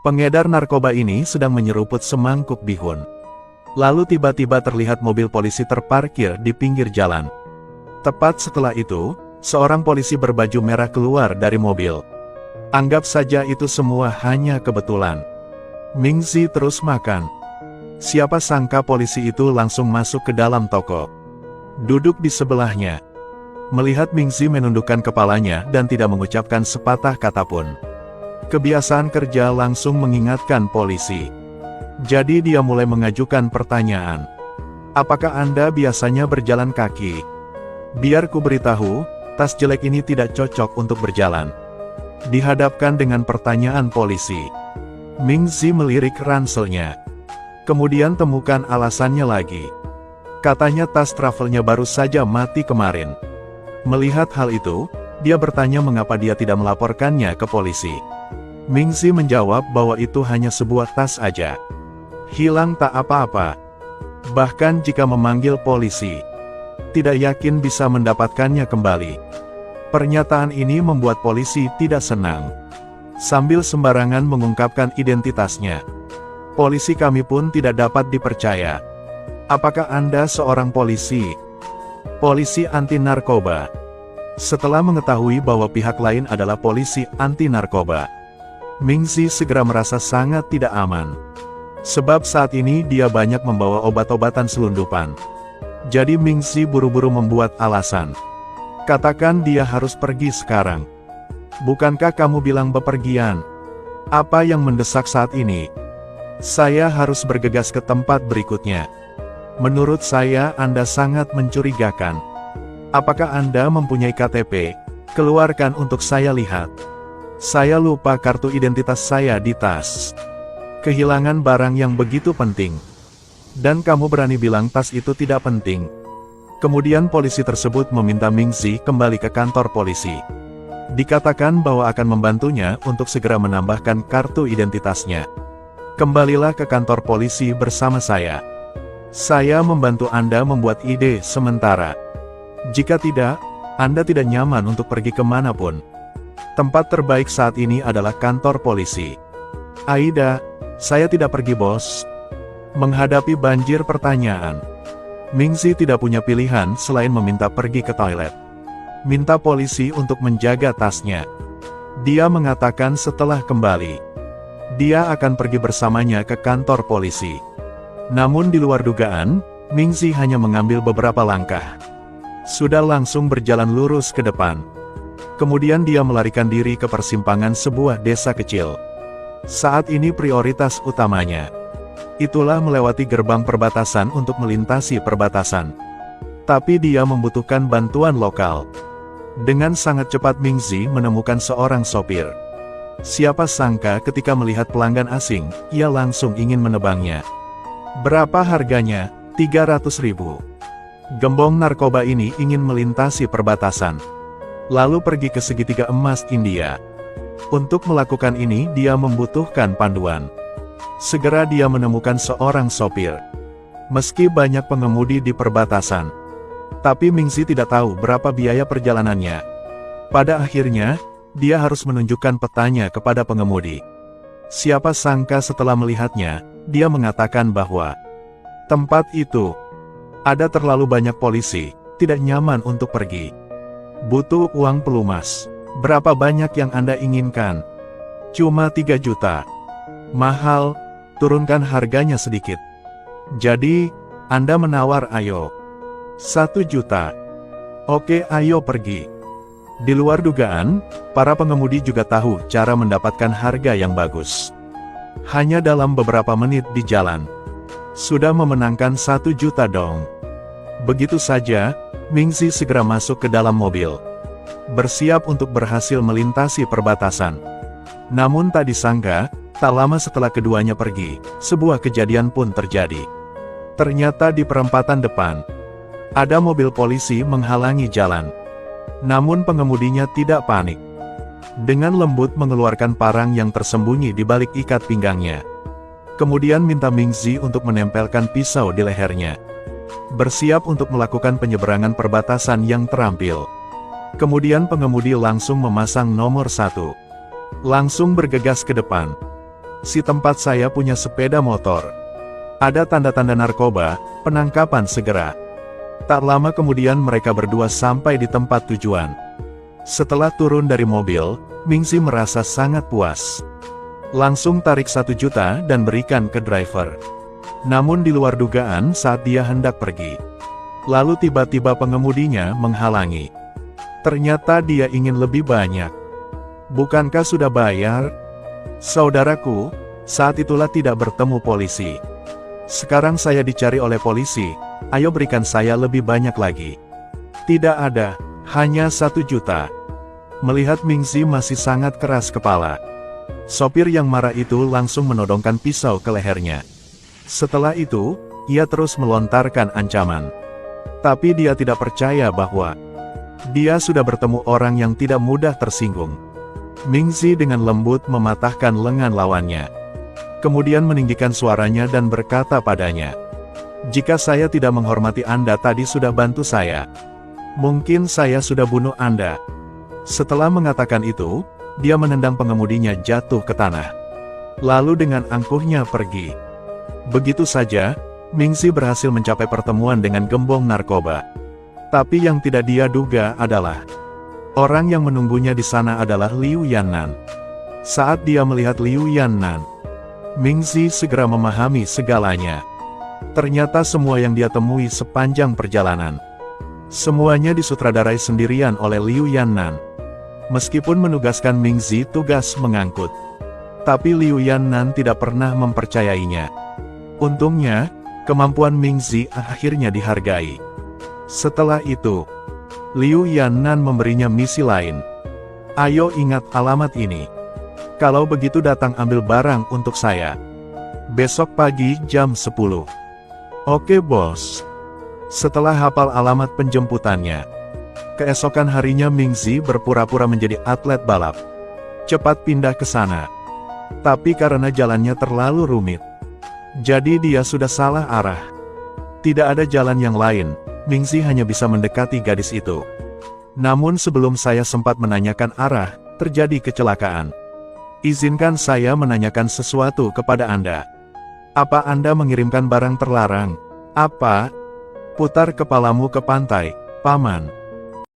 Pengedar narkoba ini sedang menyeruput semangkuk bihun. Lalu tiba-tiba terlihat mobil polisi terparkir di pinggir jalan. Tepat setelah itu, seorang polisi berbaju merah keluar dari mobil. Anggap saja itu semua hanya kebetulan. Mingzi terus makan. Siapa sangka polisi itu langsung masuk ke dalam toko. Duduk di sebelahnya. Melihat Mingzi menundukkan kepalanya dan tidak mengucapkan sepatah kata pun. Kebiasaan kerja langsung mengingatkan polisi. Jadi dia mulai mengajukan pertanyaan. Apakah Anda biasanya berjalan kaki? Biar ku beritahu, tas jelek ini tidak cocok untuk berjalan. Dihadapkan dengan pertanyaan polisi. Mingzi melirik ranselnya. Kemudian temukan alasannya lagi. Katanya tas travelnya baru saja mati kemarin. Melihat hal itu, dia bertanya mengapa dia tidak melaporkannya ke polisi. Mingzi menjawab bahwa itu hanya sebuah tas aja. Hilang tak apa-apa. Bahkan jika memanggil polisi, tidak yakin bisa mendapatkannya kembali. Pernyataan ini membuat polisi tidak senang. Sambil sembarangan mengungkapkan identitasnya. Polisi kami pun tidak dapat dipercaya. Apakah Anda seorang polisi? Polisi anti narkoba. Setelah mengetahui bahwa pihak lain adalah polisi anti narkoba, Mingzi segera merasa sangat tidak aman. Sebab saat ini dia banyak membawa obat-obatan selundupan. Jadi Mingzi buru-buru membuat alasan. Katakan dia harus pergi sekarang. Bukankah kamu bilang bepergian? Apa yang mendesak saat ini? Saya harus bergegas ke tempat berikutnya. Menurut saya Anda sangat mencurigakan. Apakah Anda mempunyai KTP? Keluarkan untuk saya lihat. Saya lupa kartu identitas saya di tas. Kehilangan barang yang begitu penting. Dan kamu berani bilang tas itu tidak penting. Kemudian polisi tersebut meminta Mingzi kembali ke kantor polisi. Dikatakan bahwa akan membantunya untuk segera menambahkan kartu identitasnya. Kembalilah ke kantor polisi bersama saya. Saya membantu Anda membuat ide sementara. Jika tidak, Anda tidak nyaman untuk pergi kemanapun. Tempat terbaik saat ini adalah kantor polisi. Aida, saya tidak pergi bos. Menghadapi banjir pertanyaan, Mingzi tidak punya pilihan selain meminta pergi ke toilet. Minta polisi untuk menjaga tasnya. Dia mengatakan setelah kembali, dia akan pergi bersamanya ke kantor polisi. Namun di luar dugaan, Mingzi hanya mengambil beberapa langkah. Sudah langsung berjalan lurus ke depan. Kemudian dia melarikan diri ke persimpangan sebuah desa kecil. Saat ini prioritas utamanya, itulah melewati gerbang perbatasan untuk melintasi perbatasan. Tapi dia membutuhkan bantuan lokal. Dengan sangat cepat Mingzi menemukan seorang sopir. Siapa sangka ketika melihat pelanggan asing, ia langsung ingin menebangnya. Berapa harganya? 300.000. Gembong narkoba ini ingin melintasi perbatasan. Lalu pergi ke segitiga emas India. Untuk melakukan ini dia membutuhkan panduan. Segera dia menemukan seorang sopir. Meski banyak pengemudi di perbatasan, tapi Mingzi tidak tahu berapa biaya perjalanannya. Pada akhirnya, dia harus menunjukkan petanya kepada pengemudi. Siapa sangka setelah melihatnya, dia mengatakan bahwa tempat itu ada terlalu banyak polisi, tidak nyaman untuk pergi. Butuh uang pelumas. Berapa banyak yang Anda inginkan? Cuma 3 juta. Mahal, turunkan harganya sedikit. Jadi, Anda menawar ayo. 1 juta. Oke, ayo pergi. Di luar dugaan, para pengemudi juga tahu cara mendapatkan harga yang bagus. Hanya dalam beberapa menit di jalan, sudah memenangkan 1 juta dong. Begitu saja, Mingzi segera masuk ke dalam mobil. Bersiap untuk berhasil melintasi perbatasan. Namun tak disangka, tak lama setelah keduanya pergi, sebuah kejadian pun terjadi. Ternyata di perempatan depan, ada mobil polisi menghalangi jalan. Namun pengemudinya tidak panik. Dengan lembut mengeluarkan parang yang tersembunyi di balik ikat pinggangnya. Kemudian minta Mingzi untuk menempelkan pisau di lehernya. Bersiap untuk melakukan penyeberangan perbatasan yang terampil. Kemudian pengemudi langsung memasang nomor 1. Langsung bergegas ke depan. Si tempat saya punya sepeda motor. Ada tanda-tanda narkoba, penangkapan segera. Tak lama kemudian mereka berdua sampai di tempat tujuan. Setelah turun dari mobil, Mingzi merasa sangat puas. Langsung tarik 1 juta dan berikan ke driver. Namun di luar dugaan saat dia hendak pergi. Lalu tiba-tiba pengemudinya menghalangi. Ternyata dia ingin lebih banyak. Bukankah sudah bayar? Saudaraku, saat itulah tidak bertemu polisi. Sekarang saya dicari oleh polisi, ayo berikan saya lebih banyak lagi. Tidak ada, hanya 1 juta. Melihat Mingzi masih sangat keras kepala. Sopir yang marah itu langsung menodongkan pisau ke lehernya. Setelah itu, ia terus melontarkan ancaman. Tapi dia tidak percaya bahwa dia sudah bertemu orang yang tidak mudah tersinggung. Mingzi dengan lembut mematahkan lengan lawannya. Kemudian meninggikan suaranya dan berkata padanya, "Jika saya tidak menghormati Anda tadi sudah bantu saya. Mungkin saya sudah bunuh Anda." Setelah mengatakan itu, dia menendang pengemudinya jatuh ke tanah. Lalu dengan angkuhnya pergi. Begitu saja, Mingzi berhasil mencapai pertemuan dengan gembong narkoba. Tapi yang tidak dia duga adalah orang yang menunggunya di sana adalah Liu Yannan. Saat dia melihat Liu Yannan, Mingzi segera memahami segalanya. Ternyata semua yang dia temui sepanjang perjalanan, semuanya disutradarai sendirian oleh Liu Yannan. Meskipun menugaskan Mingzi tugas mengangkut, tapi Liu Yannan tidak pernah mempercayainya. Untungnya, kemampuan Mingzi akhirnya dihargai. Setelah itu, Liu Yannan memberinya misi lain. "Ayo ingat alamat ini. Kalau begitu datang ambil barang untuk saya. Besok pagi jam 10. Oke bos." Setelah hafal alamat penjemputannya, keesokan harinya Mingzi berpura-pura menjadi atlet balap. Cepat pindah ke sana. Tapi karena jalannya terlalu rumit, jadi dia sudah salah arah. Tidak ada jalan yang lain, Mingzi hanya bisa mendekati gadis itu. Namun sebelum saya sempat menanyakan arah, terjadi kecelakaan. Izinkan saya menanyakan sesuatu kepada Anda. Apa Anda mengirimkan barang terlarang? Apa? Putar kepalamu ke pantai, Paman.